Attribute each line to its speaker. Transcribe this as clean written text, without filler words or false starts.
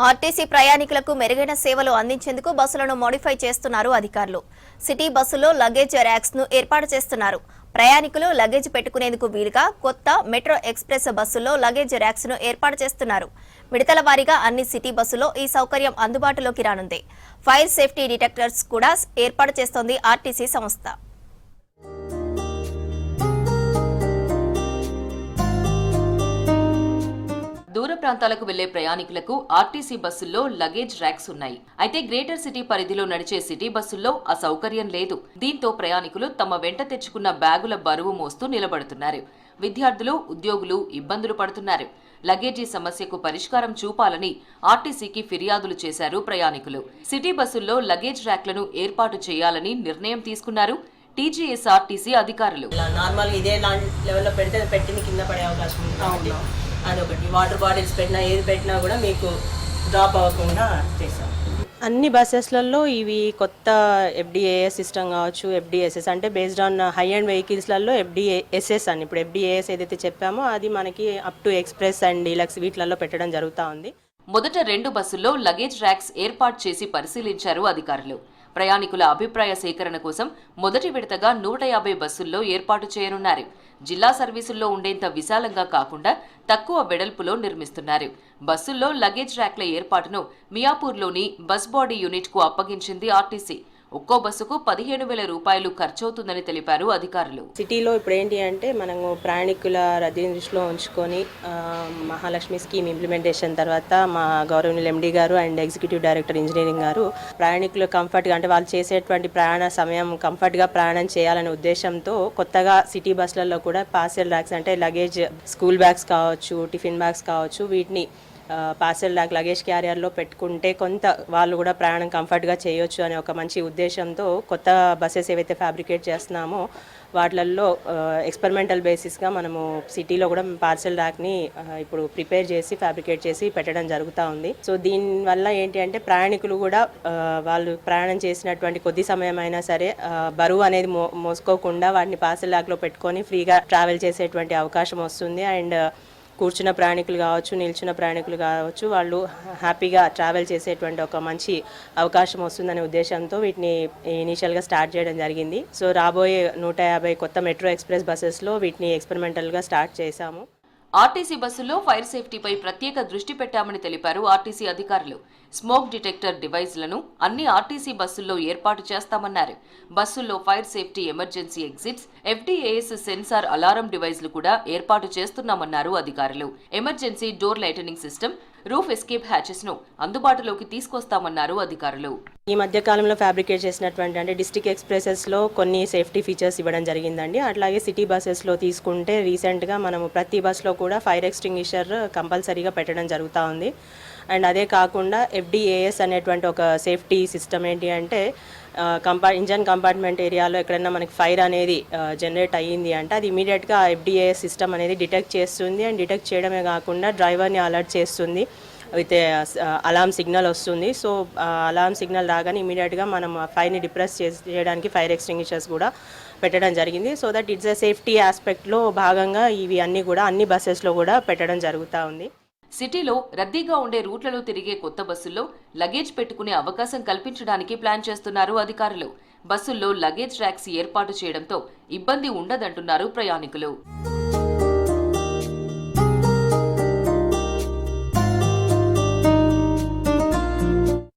Speaker 1: RTC ప్రయాణికులకు మెరుగైన సేవలు అందించేందుకు బస్సులను మోడిఫై చేస్తున్నారు అధికారులు. సిటీ బస్సుల్లో లగేజ్ ర్యాక్స్ ను ఏర్పాటు చేస్తున్నారు. ప్రయాణికులు లగేజ్ పెట్టుకునేందుకు వీలుగా కొత్త మెట్రో ఎక్స్ప్రెస్ బస్సుల్లో లగేజ్ ర్యాక్స్ ను ఏర్పాటు చేస్తున్నారు. విడతల వారీగా అన్ని సిటీ బస్సుల్లో ఈ సౌకర్యం అందుబాటులోకి రానుంది. ఫైర్ సేఫ్టీ డిటెక్టర్స్ కూడా ఏర్పాటు చేస్తోంది ఆర్టీసీ సంస్థ.
Speaker 2: దూర ప్రాంతాలకు వెళ్లే ప్రయాణికులకు ఆర్టీసీ బస్సుల్లో లగేజ్ ర్యాక్స్ ఉన్నాయి. అయితే గ్రేటర్ సిటీ పరిధిలో నడిచే సిటీ బస్సుల్లో ఆ సౌకర్యం లేదు. దీంతో ప్రయాణికులు తమ వెంట తెచ్చుకున్న బ్యాగుల బరువు మోస్తూ నిలబడుతున్నారు. విద్యార్థులు, ఉద్యోగులు ఇబ్బందులు పడుతున్నారు. లగేజీ సమస్యకు పరిష్కారం చూపాలని ఆర్టీసీకి ఫిర్యాదులు చేశారు ప్రయాణికులు. సిటీ బస్సుల్లో లగేజ్ ర్యాక్లను ఏర్పాటు చేయాలని నిర్ణయం తీసుకున్నారు టీజీఎస్ఆర్టీసీ అధికారులు.
Speaker 3: నార్మల్ ఇదే లెవెల్లో పెడితే పెట్టింది కింద పడే అవకాశం ఉంది. అదొకటి. వాటర్ బాటిల్స్ పెట్టినా ఏది పెట్టినా కూడా మీకు డ్రాప్ అవ్వకుండా చేస్తాం.
Speaker 4: అన్ని బస్సెస్లలో ఇవి కొత్త ఎఫ్డిఏఎస్ సిస్టమ్ కావచ్చు, ఎఫ్డిఎస్ఎస్ అంటే బేస్డ్ ఆన్ హై అండ్ వెహికల్స్లలో ఎఫ్డిఎస్ఎస్ అని ఇప్పుడు ఎఫ్డిఏఎస్ ఏదైతే చెప్పామో అది మనకి up to express and deluxe వీటిలలో పెట్టడం జరుగుతూ ఉంది.
Speaker 2: మొదట 2 బస్సుల్లో లగేజ్ ర్యాక్స్ ఏర్పాటు చేసి పరిశీలించారు అధికారులు. ప్రయాణికుల అభిప్రాయ సేకరణ కోసం మొదటి విడతగా 150 బస్సుల్లో ఏర్పాటు చేయనున్నారు. జిల్లా సర్వీసుల్లో ఉండేంత విశాలంగా కాకుండా తక్కువ వెడల్పులో నిర్మిస్తున్నారు. బస్సుల్లో లగేజ్ ర్యాక్ల ఏర్పాటును మియాపూర్లోని బస్ బాడీ యూనిట్కు అప్పగించింది ఆర్టీసీ. ఒక్కో బస్సుకు 15,000 రూపాయలు ఖర్చవుతుందని తెలిపారు అధికారులు.
Speaker 4: సిటీలో ఇప్పుడు ఏంటి అంటే మనము ప్రయాణికుల రద్దీని దృష్టిలో ఉంచుకొని మహాలక్ష్మి స్కీమ్ ఇంప్లిమెంటేషన్ తర్వాత మా గౌరవనీయులు ఎండీ గారు అండ్ ఎగ్జిక్యూటివ్ డైరెక్టర్ ఇంజనీరింగ్ గారు ప్రయాణికులు కంఫర్ట్గా అంటే వాళ్ళు చేసేటువంటి ప్రయాణ సమయం కంఫర్ట్గా ప్రయాణం చేయాలనే ఉద్దేశంతో కొత్తగా సిటీ బస్సులలో కూడా పార్సెల్ ర్యాక్స్ అంటే లగేజ్ స్కూల్ బ్యాగ్స్ కావచ్చు, టిఫిన్ బ్యాగ్స్ కావచ్చు, వీటిని పార్సెల్ లగేజ్ క్యారియర్లో పెట్టుకుంటే కొంత వాళ్ళు కూడా ప్రయాణం కంఫర్ట్గా చేయొచ్చు అనే ఒక మంచి ఉద్దేశంతో కొత్త బస్సెస్ ఏవైతే ఫ్యాబ్రికేట్ చేస్తున్నామో వాటిల్లో ఎక్స్పెరిమెంటల్ బేసిస్గా మనము సిటీలో కూడా పార్సెల్ ర్యాక్ని ఇప్పుడు ప్రిపేర్ చేసి ఫ్యాబ్రికేట్ చేసి పెట్టడం జరుగుతూ ఉంది. సో దీనివల్ల ఏంటి అంటే ప్రయాణికులు కూడా వాళ్ళు ప్రయాణం చేసినటువంటి కొద్ది సమయం అయినా సరే బరువు అనేది మోసుకోకుండా వాటిని పార్సెల్ ర్యాక్లో పెట్టుకొని ఫ్రీగా ట్రావెల్ చేసేటువంటి అవకాశం వస్తుంది. అండ్ కూర్చున్న ప్రయాణికులు కావచ్చు, నిల్చున్న ప్రయాణికులు కావచ్చు, వాళ్ళు హ్యాపీగా ట్రావెల్ చేసేటువంటి ఒక మంచి అవకాశం వస్తుందనే ఉద్దేశంతో వీటిని ఇనీషియల్గా స్టార్ట్ చేయడం జరిగింది. సో రాబోయే 150 కొత్త మెట్రో ఎక్స్ప్రెస్ బస్సెస్లో వీటిని ఎక్స్పెరిమెంటల్గా స్టార్ట్ చేశాము.
Speaker 2: ఆర్టీసీ బస్సుల్లో ఫైర్ సేఫ్టీపై ప్రత్యేక దృష్టి పెట్టామని తెలిపారు ఆర్టీసీ అధికారులు. స్మోక్ డిటెక్టర్ డివైజ్లను అన్ని ఆర్టీసీ బస్సుల్లో ఏర్పాటు చేస్తామన్నారు. బస్సుల్లో fire safety emergency exits, FDAS sensor alarm డివైజ్లు కూడా ఏర్పాటు చేస్తున్నామన్నారు అధికారులు. Emergency door lightning system, roof escape hatches ను అందుబాటులోకి తీసుకొస్తామన్నారు అధికారులు.
Speaker 4: ఈ మధ్య కాలంలో ఫ్యాబ్రికేట్ చేసినటువంటి అంటే డిస్ట్రిక్ట్ ఎక్స్ప్రెసెస్లో కొన్ని సేఫ్టీ ఫీచర్స్ ఇవ్వడం జరిగిందండి. అట్లాగే సిటీ బస్సెస్లో తీసుకుంటే రీసెంట్గా మనము ప్రతి బస్సులో కూడా ఫైర్ ఎక్స్టింగ్విషర్ కంపల్సరీగా పెట్టడం జరుగుతూ ఉంది. అండ్ అదే కాకుండా ఎఫ్డిఏఎస్ అనేటువంటి ఒక సేఫ్టీ సిస్టమ్ ఏంటి అంటే ఇంజన్ కంపార్ట్మెంట్ ఏరియాలో ఎక్కడైనా మనకి ఫైర్ అనేది జనరేట్ అయ్యింది అంటే అది ఇమీడియట్గా ఎఫ్డిఏఎస్ సిస్టమ్ అనేది డిటెక్ట్ చేస్తుంది. అండ్ డిటెక్ట్ చేయడమే కాకుండా డ్రైవర్ని అలర్ట్ చేస్తుంది విత్ అలారం సిగ్నల్ వస్తుంది. సో అలారం సిగ్నల్ రాగానే ఇమీడియట్గా మనం ఫైర్ని డిప్రెస్ చేయడానికి ఫైర్ ఎక్స్టింగ్విషర్స్ కూడా పెట్టడం జరిగింది. So that it's a safety ఆస్పెక్ట్లో భాగంగా ఇవి అన్నీ కూడా అన్ని బస్సెస్లో కూడా పెట్టడం జరుగుతూ ఉంది.
Speaker 2: సిటీలో రద్దీగా ఉండే రూట్లలో తిరిగే కొత్త బస్సుల్లో లగేజ్ పెట్టుకునే అవకాశం కల్పించడానికి ప్లాన్ చేస్తున్నారు అధికారులు. బస్సుల్లో లగేజ్ ర్యాక్స్ ఏర్పాటు చేయడంతో ఇబ్బంది ఉండదంటున్నారు ప్రయాణికులు.